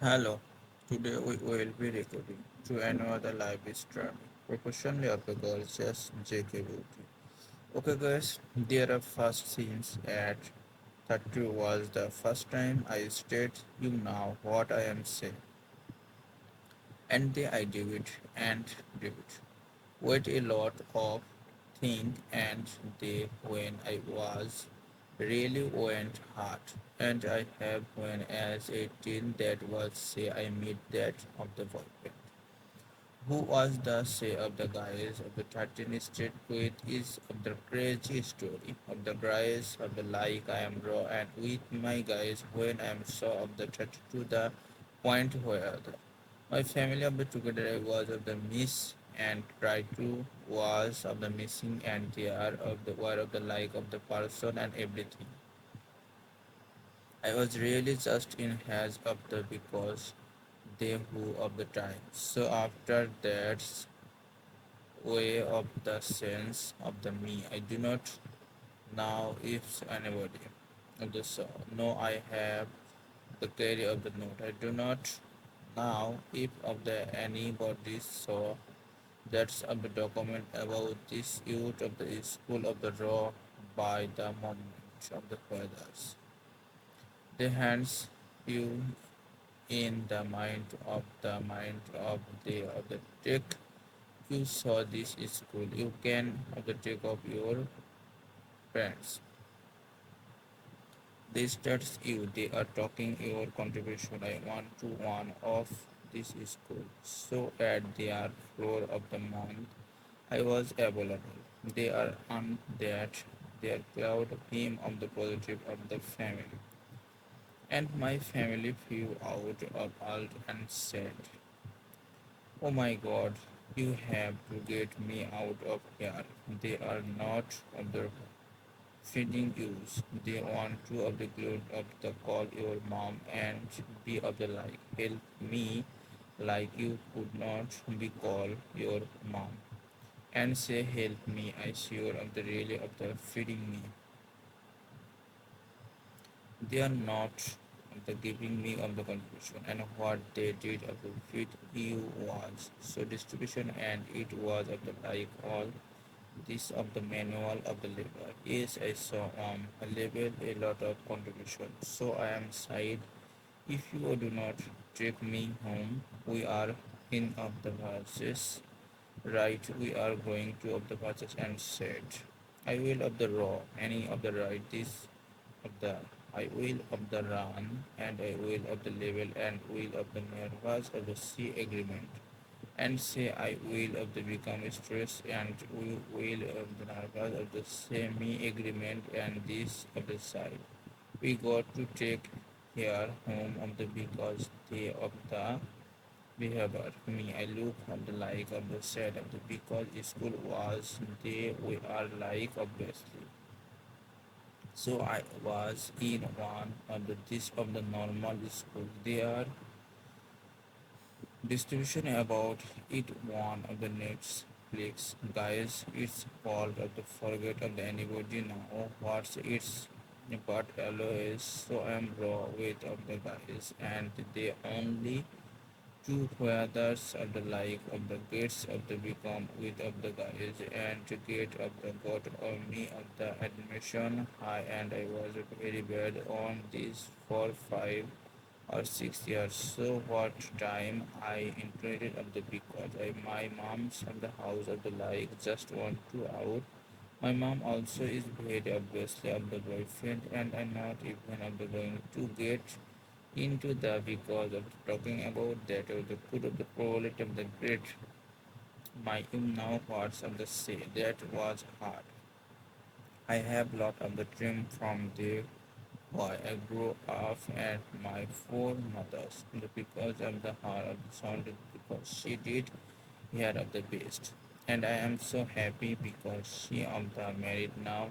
Hello, today we will be recording to another live stream, professionally of the girls just JK Beauty. Okay guys, there are first scenes at 30 was the first time I state you know what I am saying. And they I do it and do it. With a lot of think and they when I was really went hard. And I have when as a teen that was say I meet that of the boyfriend. Who was the say of the guys of the 13th Street with is of the crazy story of the guys of the like I am raw and with my guys when I am saw of the 32 the point where the my family of the together was of the miss and try to was of the missing and they are of the were of the like of the person and everything. I was really just in hands of the because they who of the time. So after that way of the sense of the me, I do not know if anybody of the so no I have the carry of the note. I do not know if of the anybody saw that's of the document about this youth of the school of the raw by the moment of the fathers. They hands you in the mind of the take you saw this school. You can of the take of your friends. They starts you. They are talking your contribution. I want to one of this school. So at their floor of the month I was available. They are on that their cloud him of the positive of the family. And my family flew out of alt and said, oh my god, you have to get me out of here. They are not of the feeding use. They want to of the glue of the call your mom and be of the like help me like you could not be call your mom and say help me I sure of the really of the feeding me. They are not the giving me of the contribution and what they did of the feed you was so distribution and it was of the like all this of the manual of the labor. Yes, I saw a label a lot of contribution. So I am side. If you do not take me home, we are in of the verses. Right, we are going to of the verses and said, I will of the raw, any of the right, this of the I will of the run, and I will of the level, and will of the nervous of the sea agreement and say I will of the become stress and we will of the nervous of the semi agreement and this of the side. We got to take here home of the because they of the behavior. Me I look of the like of the said of the because school was they we are like obviously. So I was in one of the this of the normal school. They are distribution about it one of the Netflix guys it's fault of the forget of the anybody now what's it's but always so I'm raw with of the guys and they only two feathers of the like of the gates of the become with of the guys and to get of the got of me of the admission high and I was very bad on this for 5 or 6 years. So what time I included of the because my mom's of the house of the like just want to out. My mom also is very obviously of the boyfriend and I'm not even of the going to get into the because of talking about that or the put of the probability of the great my now parts of the say that was hard. I have lot of the dream from there why I grew up at my four mothers because of the heart of the sound because she did hear of the best. And I am so happy because she of the married now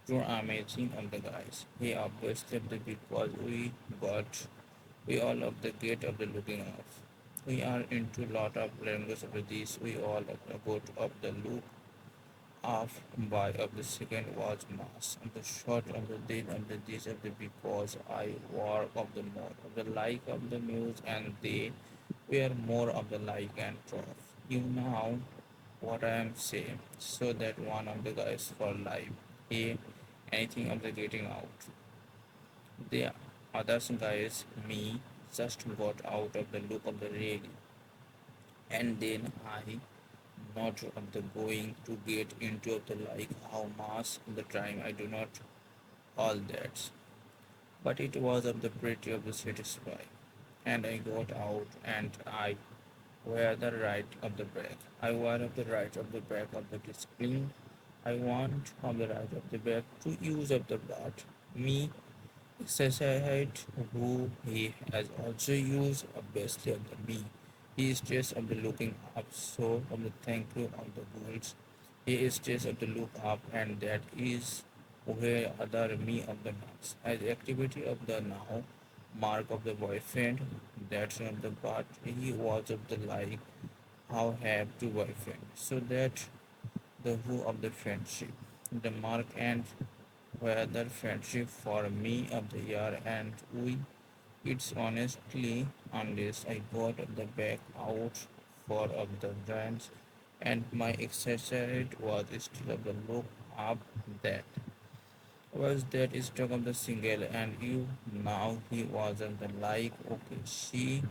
to amazing of the guys. He obviously of the because we all of the gate of the looking off. We are into lot of language of this. We all of the go of the look Off by of the second was mass and the short of the din of the this of the because I war of the more of the like of the news and they were more of the like and trough. You know what I am saying. So that one of the guys for life. He anything of the getting out. The others guys me just got out of the loop of the rail and then I not of the going to get into the like how mass the time I do not all that but it was of the pretty of the satisfy and I got out and I were the right of the back. I were of the right of the back of the discipline. I want of the right of the back to use of the butt. Me exercise who he has also used obviously of the me. He is just of the looking up so of the thank you of the goals. He is just of the look up and that is where other me of the marks. As activity of the now mark of the boyfriend that's of the but he was of the like how have two boyfriend so that the who of the friendship the mark and whether friendship for me of the year and we it's honestly unless I got the back out for of the brands and my exaggerate was still of the look up that was that struck of the single and you now he wasn't the like okay she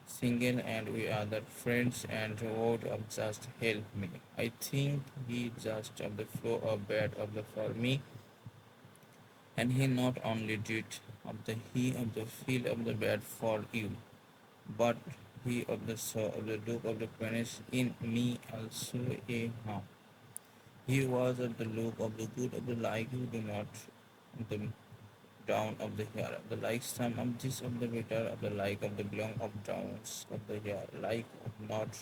single and we are the friends and word of just help me. I think he just of the flow of bed of the for me and he not only did of the he of the feel of the bed for you but he of the saw of the look of the finish in me also a harm. He was of the look of the good of the like you do not the down of the hair of the like some of this of the better of the like of the belong of downs of the hair like of not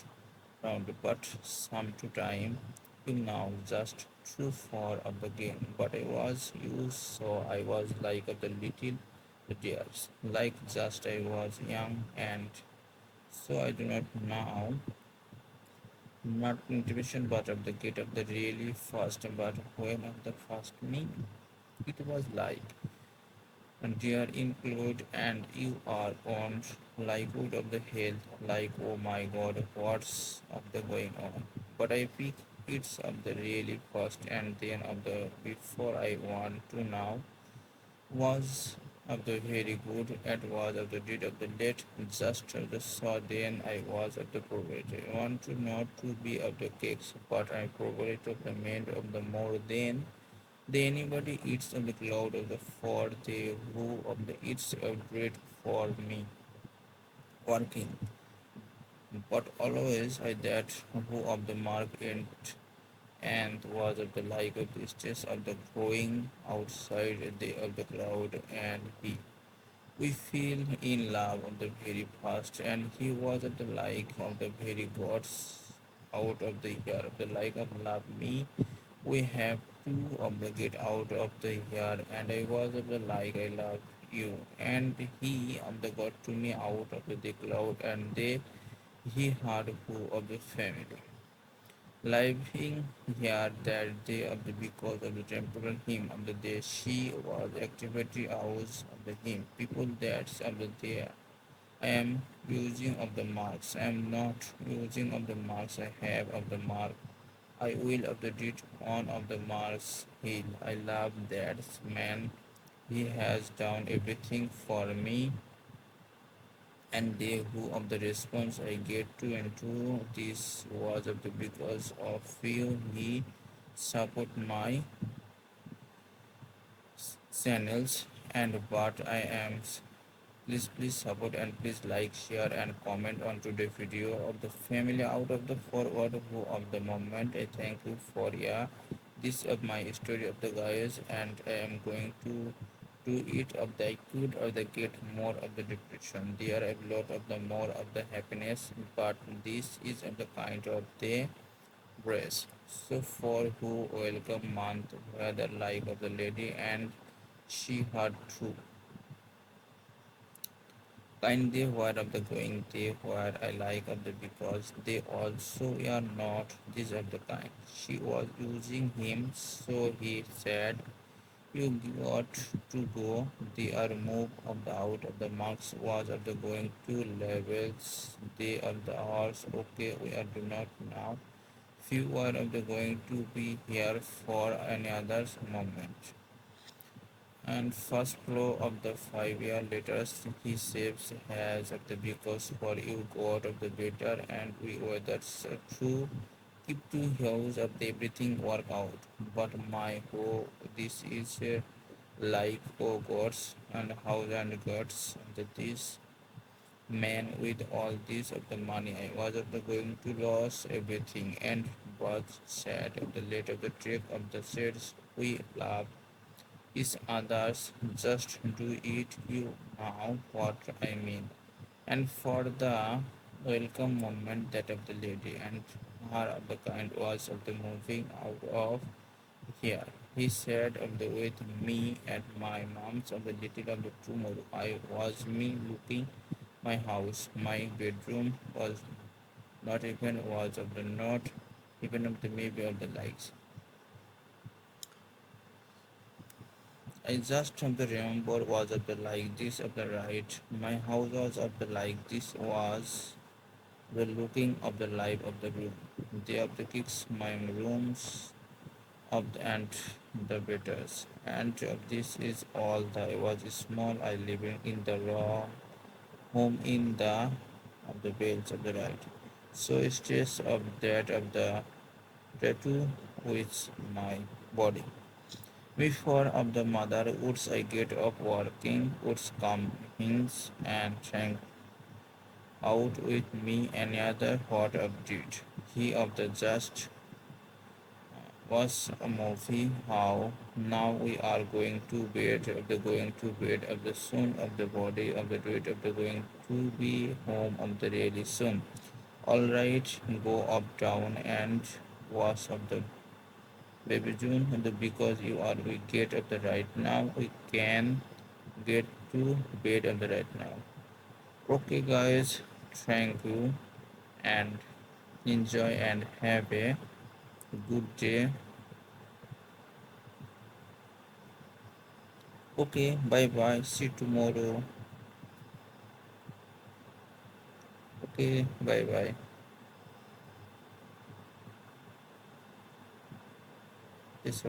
round but some to time you now just too far of the game but I was used so I was like of the little the dears like just I was young and so I do not now not intuition but of the get of the really fast but when of the first me it was like and dear include and you are on likelihood of the health like oh my god what's of the going on but I pick it's of the really first and then of the before I want to now was of the very good and was of the did of the late just of the saw then I was of the progress I want to not to be of the cakes but I progress of the main of the more than the anybody eats of the cloud of the for the who of the eats a great for me working, but always I that who of the mark and was of the like of the stress of the going outside the of the cloud and he we feel in love of the very past and he was of the like of the very gods out of the year of the like of love me we have to obligate out of the here and I was of the like I love you and he of the got to me out of the cloud and they he had who of the family living here that day of the because of the temporal hymn of the day she was activity hours of the hymn people that's of the day I am using of the marks I am not using of the marks I have of the mark I will of the did on of the Mars Hill. I love that man. He has done everything for me, and they who of the response I get to into this was of the because of you he support my channels and but I am please support and please like share and comment on today's video of the family out of the forward who of the moment I thank you for yeah this of my story of the guys and I am going to do it of the good or the get more of the depression there are a lot of the more of the happiness but this is of the kind of the brace so for who welcome month where the life of the lady and she had true Kind they were of the going, they were I like of the because they also are not this of the kind. She was using him, so he said, you got to go. They are moved of the out of the marks was of the going to levels. They of the hours. Okay, we are do not now. Few are of the going to be here for another moment. And first flow of the 5 year later he saves has of the because for you go out of the better and we whether true keep two house of the everything work out. But my oh this is like oh gods and house and gods that this man with all this of the money I was of the going to lose everything and was sad of the late of the trip of the says we laugh is others just do it you know what I mean. And for the welcome moment that of the lady and her of the kind was of the moving out of here. He said of the with me at my mom's of the little of the tomorrow. I was me looking my house. My bedroom was not even was of the not even of the maybe of the likes. I just of the remember was of the like this of the right. My house was of the like this was the looking of the life of the room. They of the kicks my rooms of the and the betters. And of this is all the I was small I living in the raw home in the of the bales of the right. So stress of that of the tattoo with my body. Before of the mother woods I get up working, woods come hints and hang out with me another hot update. He of the just was a movie how now we are going to bed of the going to bed of the soon of the body of the date of the going to be home of the really soon. Alright, go up down and wash of the baby June of the because you are we get of the right now we can get to bed of the right now. Okay guys, thank you and enjoy and have a good day. Okay, bye bye. See you tomorrow. Okay, bye bye. This